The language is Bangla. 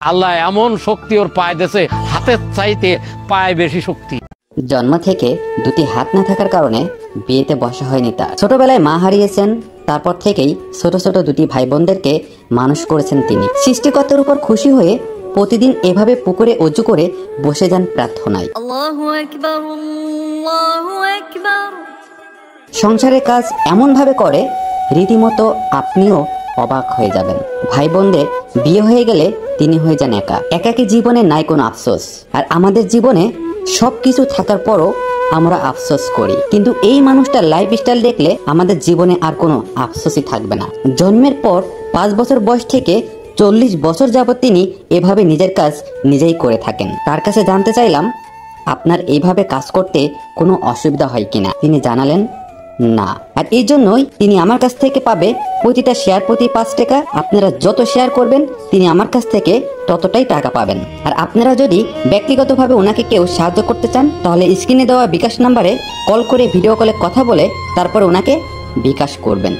আল্লাহ এমন শক্তি ওর পায়ে দিয়েছে, হাতের চাইতে পায়ে বেশি শক্তি। জন্ম থেকে দুটি হাত না থাকার কারণে বিয়েতে বসা হয়নি তার। ছোটবেলায় মা হারিয়েছেন, তারপর থেকেই ছোট ছোট দুটি ভাই বোনদেরকে মানুষ করেছেন তিনি। সৃষ্টিকর্তার উপর খুশি হয়ে প্রতিদিন এভাবে পুকুরে অজু করে বসে যান প্রার্থনায়। আল্লাহু আকবার, আল্লাহু আকবার। সংসারের কাজ এমন ভাবে করে রীতিমতো আপনিও অবাক হয়ে যাবেন। ভাই বোনদের বিয়ে হয়ে গেলে তিনি হয়ে যান একা। একাকী জীবনে নাই কোনো আফসোস। আর আমাদের জীবনে সবকিছু থাকার পরও আমরা আফসোস করি, কিন্তু এই মানুষটার লাইফস্টাইল দেখলে আমাদের জীবনে আর কোনো আফসোসই থাকবে না। জন্মের পর 5 বছর বয়স থেকে 40 বছর যাবত তিনি এভাবে নিজের কাজ নিজেই করে থাকেন। তার কাছে জানতে চাইলাম, আপনার এইভাবে কাজ করতে কোনো অসুবিধা হয় কিনা। তিনি জানালেন না। আর এই জন্যই তিনি আমার কাছ থেকে পাবে প্রতিটা শেয়ার প্রতি 5 টাকা। আপনারা যত শেয়ার করবেন তিনি আমার কাছ থেকে ততটাই টাকা পাবেন। আর আপনারা যদি ব্যক্তিগতভাবে ওনাকে কেউ সাহায্য করতে চান তাহলে স্ক্রিনে দেওয়া বিকাশ নাম্বারে কল করে ভিডিও কলে কথা বলে তারপর ওনাকে বিকাশ করবেন।